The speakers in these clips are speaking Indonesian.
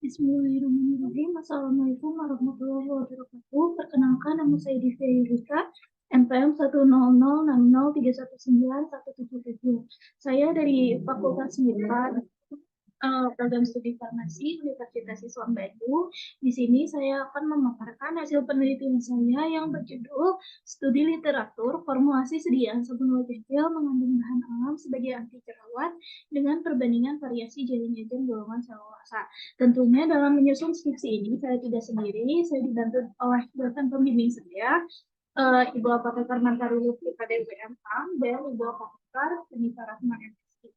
Bismillahirrahmanirrahim. Assalamualaikum warahmatullahi wabarakatuh. Perkenalkan, nama saya Divya Yurika, NPM 10060319177. Saya dari Fakultas MIPA, Program Studi Farmasi Universitas Islam Bandung. Di sini saya akan memaparkan hasil penelitian saya yang berjudul Studi Literatur Formulasi Sediaan Sabun Wajah Gel Mengandung Bahan Alam sebagai Anti Jerawat dengan perbandingan variasi gelin ejen golongan selulosa. Tentunya dalam menyusun skripsi ini saya tidak sendiri, saya dibantu oleh dosen pembimbing saya, Ibu Apoteker Mantari Lutfi KDWMA dan Ibu Apoteker Penita Rahma MSI.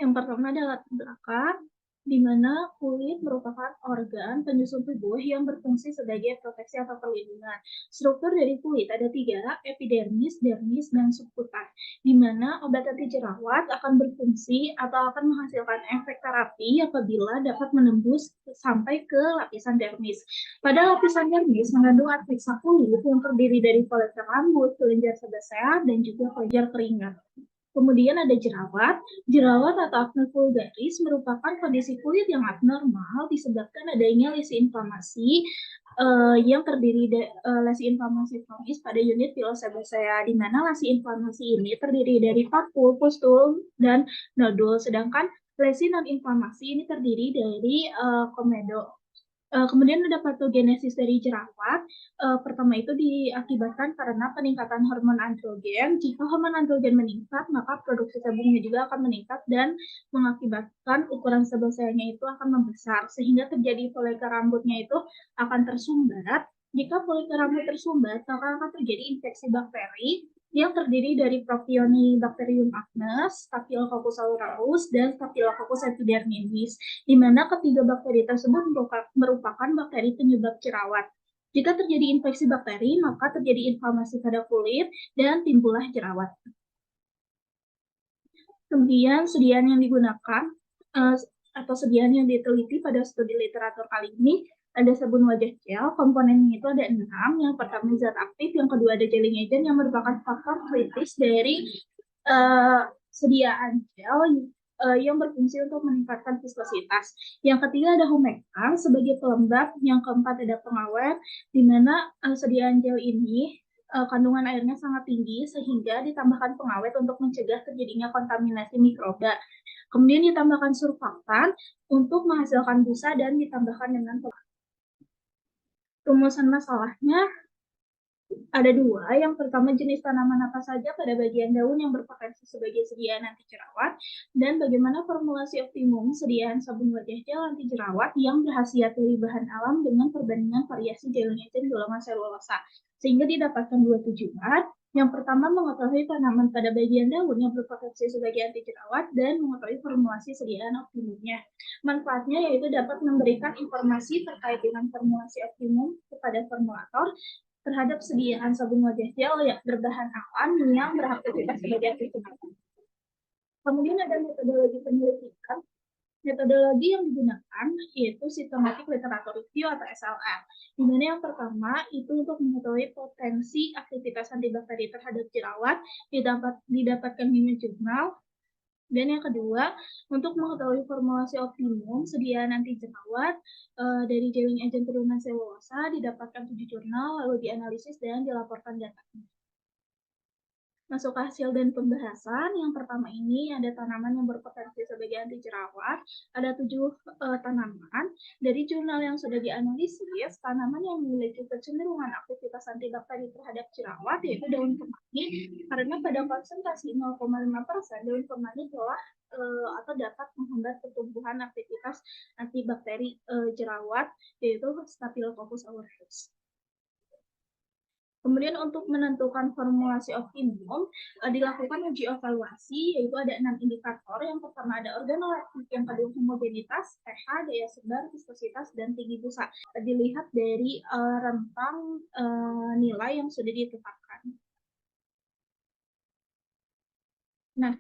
Yang pertama adalah latar belakang, di mana kulit merupakan organ penyusun tubuh yang berfungsi sebagai proteksi atau perlindungan. Struktur dari kulit ada 3, epidermis, dermis, dan subkutan, di mana obat anti jerawat akan berfungsi atau akan menghasilkan efek terapi apabila dapat menembus sampai ke lapisan dermis. Pada lapisan dermis mengandung adveksa kulit yang terdiri dari folikel rambut, kelenjar sebesar, dan juga kelenjar keringat. Kemudian ada jerawat. Jerawat atau akne vulgaris merupakan kondisi kulit yang abnormal disebabkan adanya lesi inflamasi yang terdiri dari lesi inflamasi kronis pada unit pilosebacea, di mana lesi inflamasi ini terdiri dari papul, pustul, dan nodul, sedangkan lesi non-inflamasi ini terdiri dari komedo. Kemudian ada patogenesis dari jerawat. Pertama itu diakibatkan karena peningkatan hormon androgen. Jika hormon androgen meningkat, maka produksi sebumnya juga akan meningkat dan mengakibatkan ukuran sebesarnya itu akan membesar, sehingga terjadi folikel rambutnya itu akan tersumbat. Jika folikel rambut tersumbat, maka akan terjadi infeksi bakteri yang terdiri dari Propionibacterium acnes, Staphylococcus aureus, dan Staphylococcus epidermidis, di mana ketiga bakteri tersebut merupakan bakteri penyebab jerawat. Jika terjadi infeksi bakteri, maka terjadi inflamasi pada kulit dan timbullah jerawat. Kemudian sediaan yang digunakan atau sediaan yang diteliti pada studi literatur kali ini ada sabun wajah gel, komponennya itu ada 6. Yang pertama zat aktif, yang kedua ada gelling agent yang merupakan faktor kritis dari sediaan gel yang berfungsi untuk meningkatkan viskositas. Yang ketiga ada humectant sebagai pelembab. Yang keempat ada pengawet, di mana sediaan gel ini kandungan airnya sangat tinggi sehingga ditambahkan pengawet untuk mencegah terjadinya kontaminasi mikroba. Kemudian ditambahkan surfaktan untuk menghasilkan busa dan ditambahkan dengan rumusan masalahnya ada 2. Yang pertama, jenis tanaman apa saja pada bagian daun yang berpotensi sebagai sediaan anti jerawat, dan bagaimana formulasi optimum sediaan sabun wajah gel anti jerawat yang berkhasiat dari bahan alam dengan perbandingan variasi gelin agent golongan selulosa, sehingga didapatkan 2 tujuan. Yang pertama, mengetahui tanaman pada bagian daun yang berpotensi sebagai anti jerawat dan mengetahui formulasi sediaan optimumnya. Manfaatnya yaitu dapat memberikan informasi terkait dengan formulasi optimum kepada formulator terhadap sediaan sabun wajah gel yang berbahan alam yang beraktivitas sebagai anti jerawat. Kemudian ada metodologi penyelidikan. Metodologi yang digunakan yaitu Systematic Literature Review atau SLR, di mana yang pertama itu untuk mengetahui potensi aktivitas antibakteri terhadap jerawat didapatkan di jurnal. Dan yang kedua, untuk mengetahui formulasi optimum sediaan anti jerawat dari gelling agent turunan selulosa didapatkan 7 jurnal, lalu dianalisis dan dilaporkan datanya. Masuk ke hasil dan pembahasan. Yang pertama ini ada tanaman yang berpotensi sebagai anti jerawat. Ada 7 tanaman. Dari jurnal yang sudah dianalisis, tanaman yang memiliki kecenderungan aktivitas antibakteri terhadap jerawat yaitu daun kemangi, karena pada konsentrasi 0,5% daun kemangi telah atau dapat menghambat pertumbuhan aktivitas antibakteri jerawat yaitu Staphylococcus aureus. Kemudian untuk menentukan formulasi optimum, dilakukan uji evaluasi, yaitu ada 6 indikator. Yang pertama ada organoleptik, yang kedua homogenitas, pH, daya sebar, viskositas, dan tinggi busa. Dilihat dari rentang nilai yang sudah ditetapkan. Nah,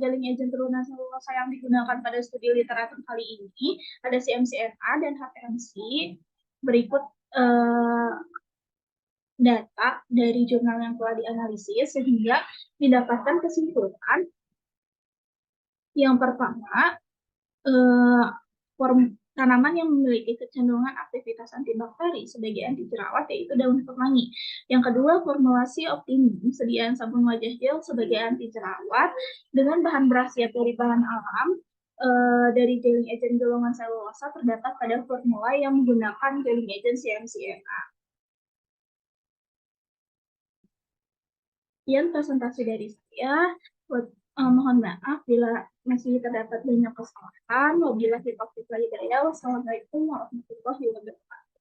gelling agent turunan selulosa yang digunakan pada studi literatur kali ini ada CMCNA dan HPMC. Berikut data dari jurnal yang telah dianalisis sehingga didapatkan kesimpulan Yang pertama, tanaman yang memiliki kecenderungan aktivitas antibakteri sebagai anti jerawat yaitu daun kemangi. Yang kedua, formulasi optimum sediaan sabun wajah gel sebagai anti jerawat dengan bahan berkhasiat dari bahan alam dari gelling agent golongan selulosa terdapat pada formula yang menggunakan gelling agent CMCMA. Sekian presentasi dari saya. Mohon maaf bila masih terdapat banyak kesalahan. Wabillahi taufiq wal hidayah. Wassalamualaikum warahmatullahi wabarakatuh.